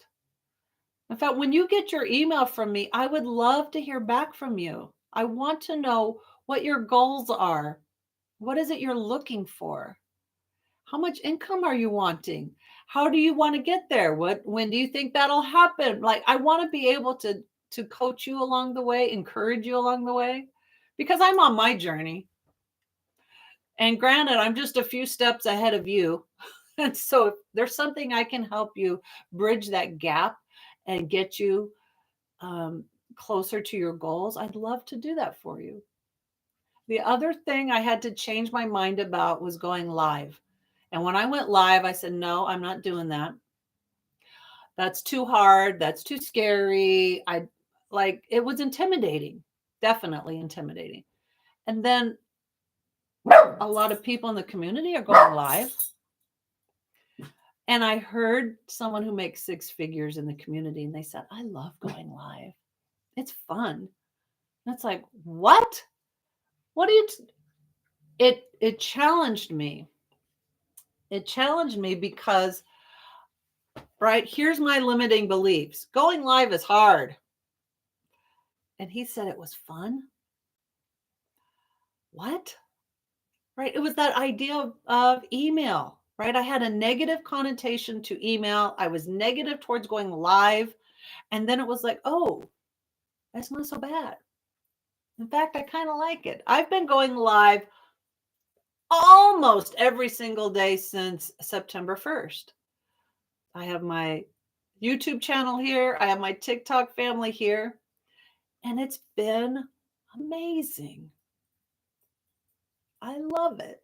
In fact, when you get your email from me, I would love to hear back from you. I want to know what your goals are. What is it you're looking for? How much income are you wanting? How do you want to get there? When do you think that'll happen? Like, I want to be able to coach you along the way, encourage you along the way, because I'm on my journey. And granted, I'm just a few steps ahead of you. And so if there's something I can help you bridge that gap and get you um, closer to your goals, I'd love to do that for you. The other thing I had to change my mind about was going live. And when I went live, I said, no, I'm not doing that. That's too hard. That's too scary. It was intimidating, definitely intimidating. And then a lot of people in the community are going live. And I heard someone who makes six figures in the community, and they said, I love going live. It's fun. And it's like, what? What do you? It challenged me. It challenged me because, right, here's my limiting beliefs. Going live is hard. And he said it was fun. What? Right? It was that idea of email, right? I had a negative connotation to email. I was negative towards going live. And then it was like, oh, that's not so bad. In fact, I kind of like it. I've been going live almost every single day since September 1st. I have my YouTube channel here. I have my TikTok family here. And it's been amazing. I love it.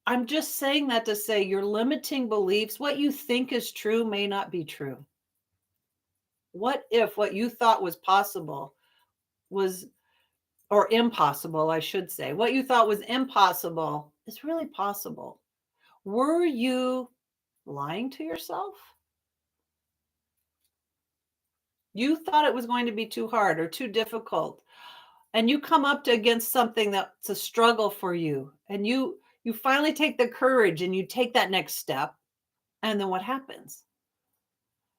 I'm just saying that to say your limiting beliefs, what you think is true may not be true. What if what you thought was possible was, or impossible, I should say, what you thought was impossible is really possible? Were you lying to yourself? You thought it was going to be too hard or too difficult, and you come up against something that's a struggle for you, and you finally take the courage and you take that next step, and then what happens?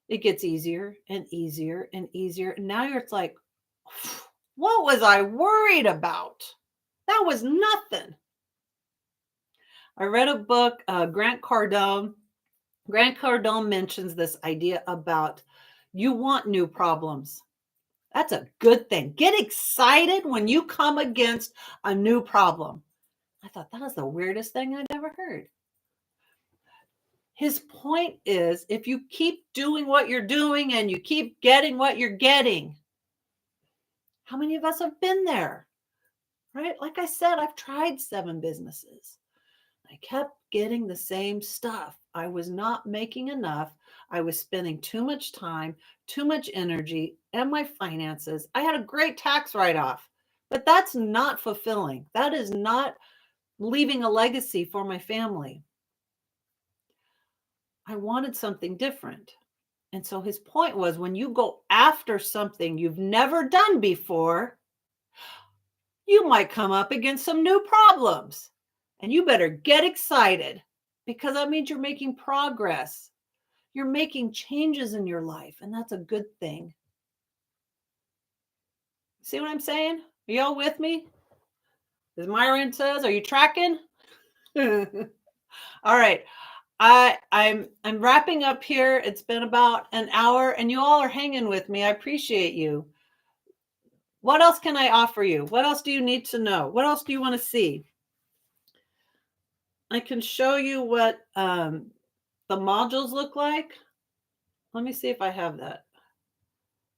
It gets easier and easier and easier, and now it's like, what was I worried about? That was nothing. I read a book, Grant Cardone. Grant Cardone mentions this idea about you want new problems. That's a good thing. Get excited when you come against a new problem. I thought that was the weirdest thing I'd ever heard. His point is, if you keep doing what you're doing and you keep getting what you're getting, how many of us have been there? Right? Like I said, I've tried 7 businesses. I kept getting the same stuff. I was not making enough. I was spending too much time, too much energy, and my finances. I had a great tax write-off, but that's not fulfilling. That is not leaving a legacy for my family. I wanted something different. And so his point was, when you go after something you've never done before, you might come up against some new problems. And you better get excited, because that means you're making progress. You're making changes in your life, and that's a good thing. See what I'm saying? Are y'all with me? As Myron says, are you tracking? All right. I'm wrapping up here. It's been about an hour, and you all are hanging with me. I appreciate you. What else can I offer you? What else do you need to know? What else do you want to see? I can show you what the modules look like. Let me see if I have that.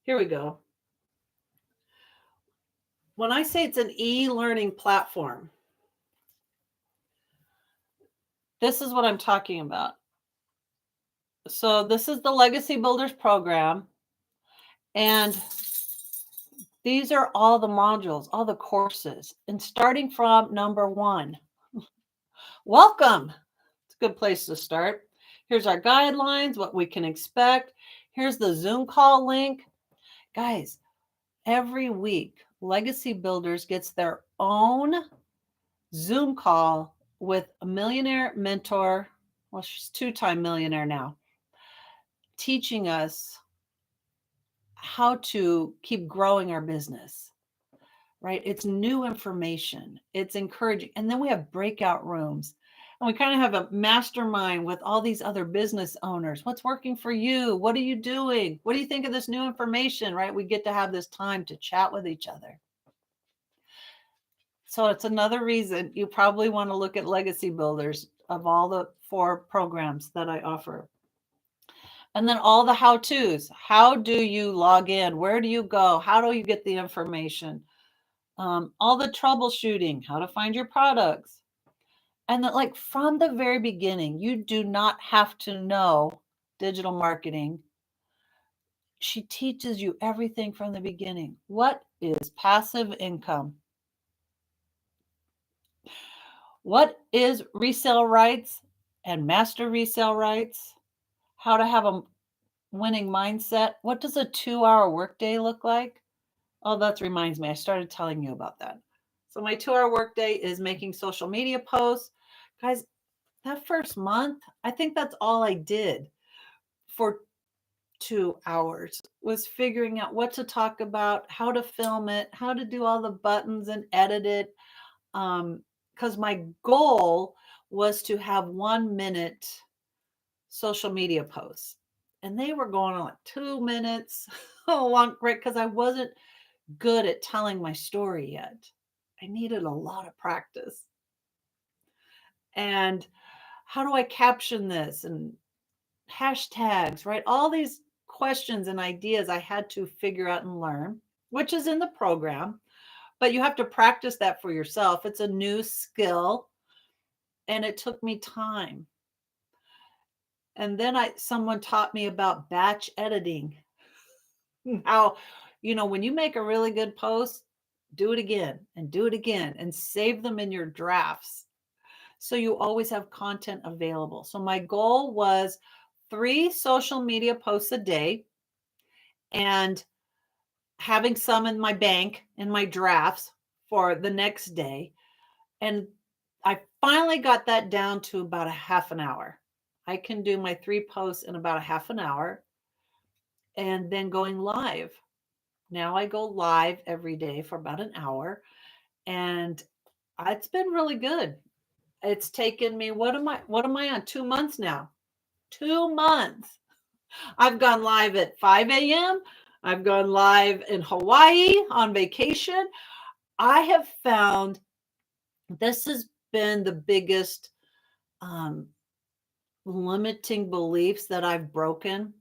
Here we go. When I say it's an e-learning platform, this is what I'm talking about. So this is the Legacy Builders program, and these are all the modules, all the courses, and starting from number 1. Welcome. It's a good place to start. Here's our guidelines, what we can expect. Here's the Zoom call link. Guys, every week, Legacy Builders gets their own Zoom call with a millionaire mentor. Well, she's 2-time millionaire now, teaching us how to keep growing our business, right? It's new information. It's encouraging. And then we have breakout rooms, and we kind of have a mastermind with all these other business owners. What's working for you? What are you doing? What do you think of this new information, right? We get to have this time to chat with each other. So it's another reason you probably want to look at Legacy Builders of all the 4 programs that I offer. And then all the how-tos. How do you log in? Where do you go? How do you get the information? All the troubleshooting, how to find your products. And that, like, from the very beginning, you do not have to know digital marketing. She teaches you everything from the beginning. What is passive income? What is resale rights and master resale rights? How to have a winning mindset? What does a 2-hour workday look like? Oh, that reminds me. I started telling you about that. So my 2-hour workday is making social media posts. Guys, that first month, I think that's all I did for 2 hours was figuring out what to talk about, how to film it, how to do all the buttons and edit it. Because my goal was to have 1 minute social media posts. And they were going on like 2 minutes long, right? Because I wasn't good at telling my story yet. I needed a lot of practice. And how do I caption this? And hashtags, right? All these questions and ideas I had to figure out and learn, which is in the program, but you have to practice that for yourself. It's a new skill and it took me time. And then someone taught me about batch editing. How, when you make a really good post, do it again and do it again and save them in your drafts. So you always have content available. So my goal was 3 social media posts a day and having some in my bank in my drafts for the next day. And I finally got that down to about a half an hour. I can do my 3 posts in about a half an hour and then going live. Now I go live every day for about an hour and it's been really good. It's taken me, what am I on? 2 months now. 2 months. I've gone live at 5 a.m. I've gone live in Hawaii on vacation. I have found this has been the biggest limiting beliefs that I've broken.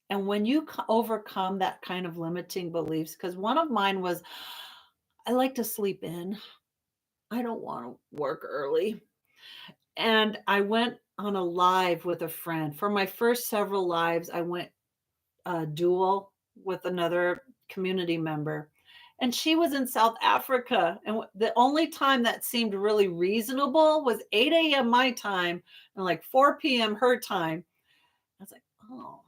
And when you overcome that kind of limiting beliefs, because one of mine was, I like to sleep in. I don't want to work early. And I went on a live with a friend. For my first several lives, I went dual with another community member. And she was in South Africa. And the only time that seemed really reasonable was 8 a.m. my time and like 4 p.m. her time. I was like, oh,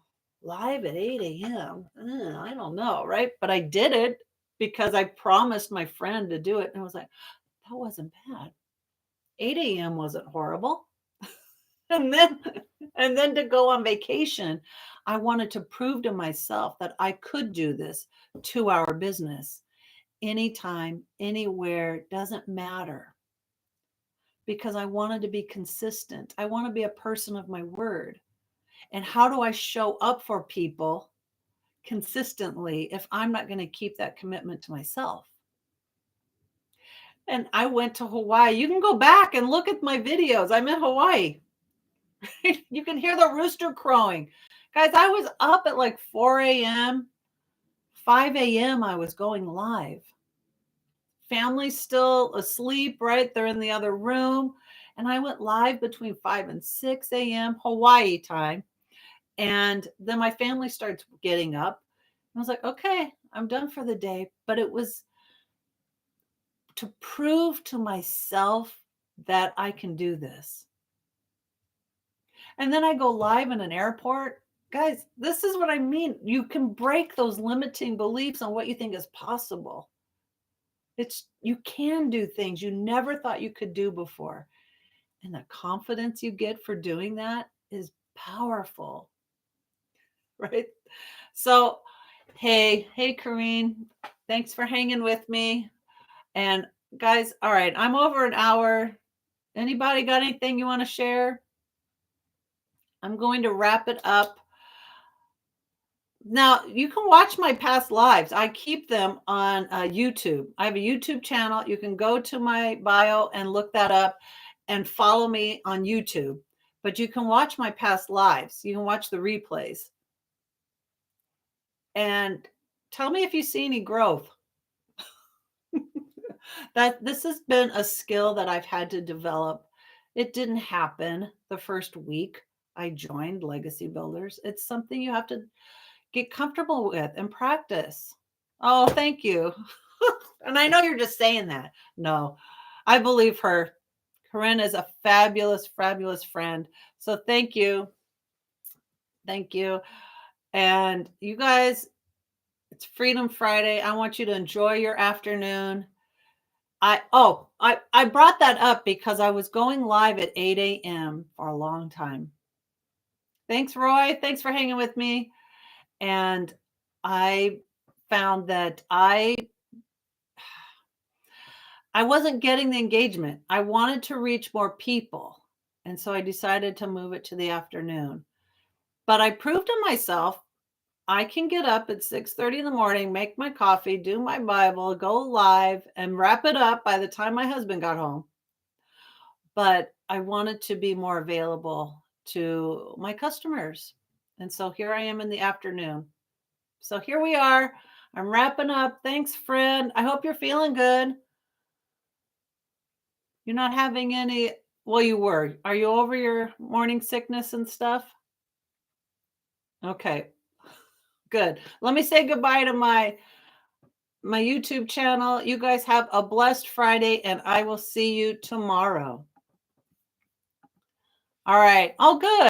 live at 8 a.m. I don't know, right? But I did it because I promised my friend to do it. And I was like, that wasn't bad. 8 a.m. wasn't horrible. And then to go on vacation, I wanted to prove to myself that I could do this 2-hour business anytime, anywhere, doesn't matter. Because I wanted to be consistent. I want to be a person of my word. And how do I show up for people consistently if I'm not going to keep that commitment to myself? And I went to Hawaii. You can go back and look at my videos. I'm in Hawaii. You can hear the rooster crowing. Guys, I was up at like 4 a.m. 5 a.m. I was going live. Family's still asleep, right? They're in the other room. And I went live between 5 and 6 a.m. Hawaii time. And then my family starts getting up. I was like, okay, I'm done for the day. But it was to prove to myself that I can do this. And then I go live in an airport. Guys, this is what I mean. You can break those limiting beliefs on what you think is possible. You can do things you never thought you could do before. And the confidence you get for doing that is powerful. Right? So, hey, Kareen, thanks for hanging with me. And guys, all right, I'm over an hour. Anybody got anything you want to share? I'm going to wrap it up. Now, you can watch my past lives. I keep them on YouTube. I have a YouTube channel. You can go to my bio and look that up and follow me on YouTube. but you can watch my past lives. You can watch the replays and tell me if you see any growth. That this has been a skill that I've had to develop. It didn't happen the first week I joined Legacy Builders. It's something you have to get comfortable with and practice. Oh, thank you. And I know you're just saying that. No, I believe her. Corinne is a fabulous, fabulous friend. So thank you. Thank you. And you guys, it's Freedom Friday. I want you to enjoy your afternoon. I brought that up because I was going live at 8 a.m. for a long time. Thanks, Roy. Thanks for hanging with me. And I found that I wasn't getting the engagement. I wanted to reach more people. And so I decided to move it to the afternoon. But I proved to myself I can get up at 6:30 in the morning, make my coffee, do my Bible, go live, and wrap it up by the time my husband got home. But I wanted to be more available to my customers. And so here I am in the afternoon. So here we are. I'm wrapping up. Thanks, friend. I hope you're feeling good. You're not having any, well, you were. Are you over your morning sickness and stuff? Okay, good. Let me say goodbye to my YouTube channel. You guys have a blessed Friday, and I will see you tomorrow. All right. Oh, good.